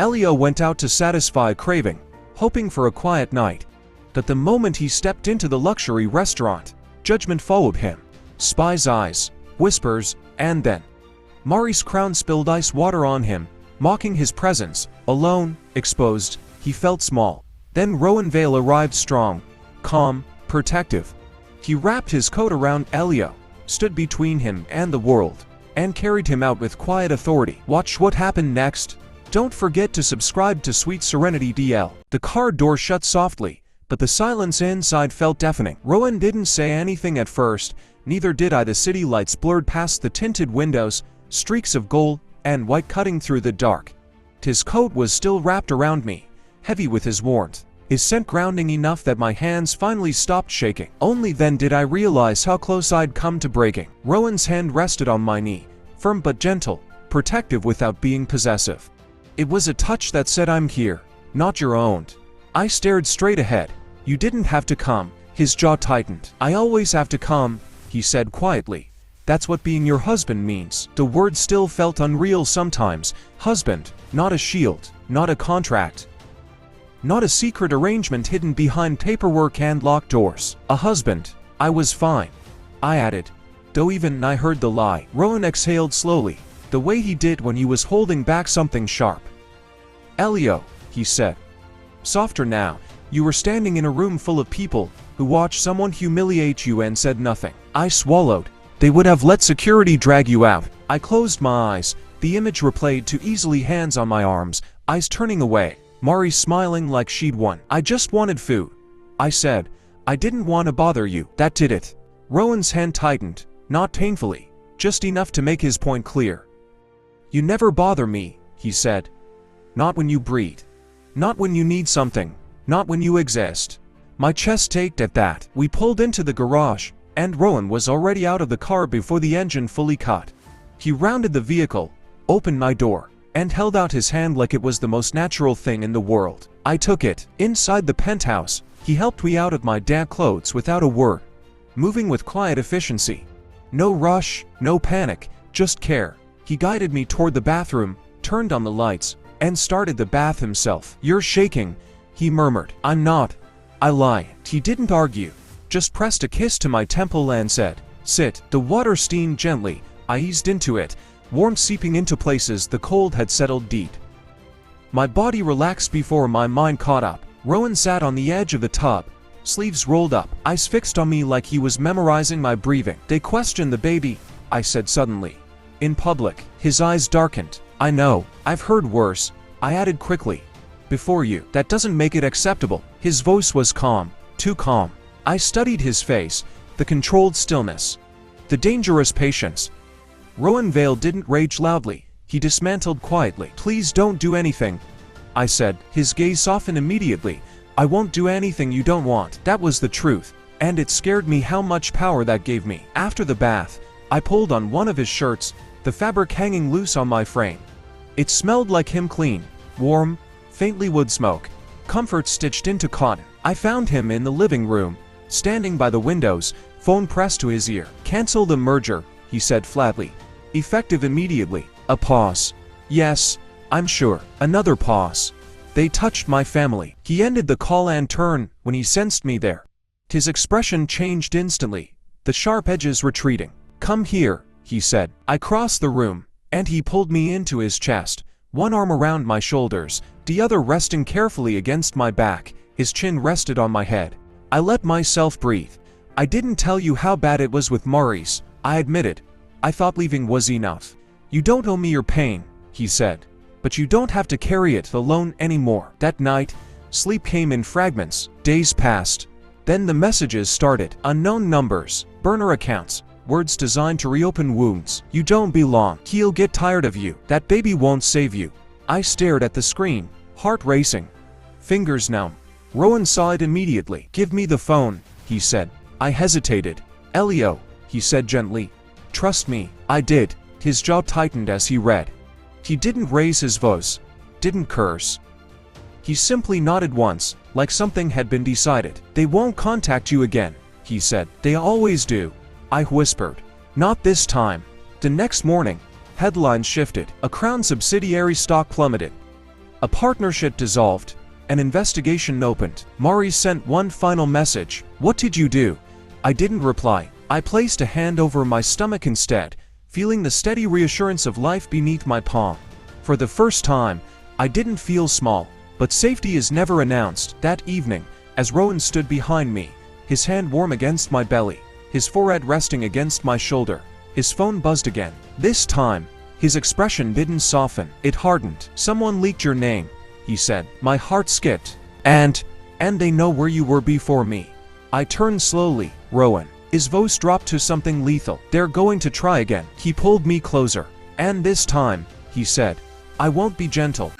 Elio went out to satisfy a craving, hoping for a quiet night. But the moment he stepped into the luxury restaurant, judgment followed him. Spy's eyes, whispers, and then Mari's crown spilled ice water on him, mocking his presence. Alone, exposed, he felt small. Then Rowan Vale arrived strong, calm, protective. He wrapped his coat around Elio, stood between him and the world, and carried him out with quiet authority. Watch what happened next. Don't forget to subscribe to Sweet Serenity DL. The car door shut softly, but the silence inside felt deafening. Rowan didn't say anything at first, neither did I. The city lights blurred past the tinted windows, streaks of gold and white cutting through the dark. His coat was still wrapped around me, heavy with his warmth, his scent grounding enough that my hands finally stopped shaking. Only then did I realize how close I'd come to breaking. Rowan's hand rested on my knee, firm but gentle, protective without being possessive. It was a touch that said, "I'm here, not your own." I stared straight ahead. "You didn't have to come." His jaw tightened. "I always have to come," he said quietly. "That's what being your husband means." The word still felt unreal sometimes. Husband, not a shield, not a contract, not a secret arrangement hidden behind paperwork and locked doors. A husband. I was fine, I added, though even I heard the lie. Rowan exhaled slowly, the way he did when he was holding back something sharp. "Elio," he said, softer now, "you were standing in a room full of people who watched someone humiliate you and said nothing." I swallowed. "They would have let security drag you out." I closed my eyes. The image replayed too easily, hands on my arms, eyes turning away. Mari smiling like she'd won. "I just wanted food," I said. "I didn't want to bother you." That did it. Rowan's hand tightened, not painfully, just enough to make his point clear. "You never bother me," he said. "Not when you breathe. Not when you need something. Not when you exist." My chest ached at that. We pulled into the garage, and Rowan was already out of the car before the engine fully cut. He rounded the vehicle, opened my door, and held out his hand like it was the most natural thing in the world. I took it. Inside the penthouse, he helped me out of my damp clothes without a word, moving with quiet efficiency. No rush, no panic, just care. He guided me toward the bathroom, turned on the lights, and started the bath himself. "You're shaking," he murmured. "I'm not." I lied. He didn't argue, just pressed a kiss to my temple and said, "Sit." The water steamed gently. I eased into it, warmth seeping into places the cold had settled deep. My body relaxed before my mind caught up. Rowan sat on the edge of the tub, sleeves rolled up, eyes fixed on me like he was memorizing my breathing. "They questioned the baby," I said suddenly. "In public." His eyes darkened. "I know. I've heard worse," I added quickly. "Before you. That doesn't make it acceptable." His voice was calm, too calm. I studied his face, the controlled stillness, the dangerous patience. Rowan Vale didn't rage loudly. He dismantled quietly. "Please don't do anything," I said. His gaze softened immediately. "I won't do anything you don't want." That was the truth, and it scared me how much power that gave me. After the bath, I pulled on one of his shirts, the fabric hanging loose on my frame. It smelled like him, clean, warm, faintly wood smoke, comfort stitched into cotton. I found him in the living room, standing by the windows, phone pressed to his ear. "Cancel the merger," he said flatly. "Effective immediately." A pause. "Yes, I'm sure." Another pause. "They touched my family." He ended the call and turned when he sensed me there. His expression changed instantly, the sharp edges retreating. "Come here," he said. I crossed the room, and he pulled me into his chest, one arm around my shoulders, the other resting carefully against my back. His chin rested on my head. I let myself breathe. "I didn't tell you how bad it was with Maurice," I admitted. "I thought leaving was enough." "You don't owe me your pain," he said, "but you don't have to carry it alone anymore." That night, sleep came in fragments. Days passed. Then the messages started. Unknown numbers, burner accounts, words designed to reopen wounds. "You don't belong. He'll get tired of you. That baby won't save you." I stared at the screen, heart racing, fingers numb. Rowan saw it immediately. "Give me the phone," he said. I hesitated. "Elio," he said gently. "Trust me." I did. His jaw tightened as he read. He didn't raise his voice, didn't curse. He simply nodded once, like something had been decided. "They won't contact you again," he said. "They always do," I whispered. "Not this time." The next morning, headlines shifted. A Crown subsidiary stock plummeted. A partnership dissolved. An investigation opened. Mari sent one final message. "What did you do?" I didn't reply. I placed a hand over my stomach instead, feeling the steady reassurance of life beneath my palm. For the first time, I didn't feel small. But safety is never announced. That evening, as Rowan stood behind me, his hand warm against my belly, his forehead resting against my shoulder, his phone buzzed again. This time, his expression didn't soften, it hardened. "Someone leaked your name," he said. My heart skipped. And they know where you were before me." I turned slowly. "Rowan." His voice dropped to something lethal. "They're going to try again." He pulled me closer. "And this time," he said, "I won't be gentle."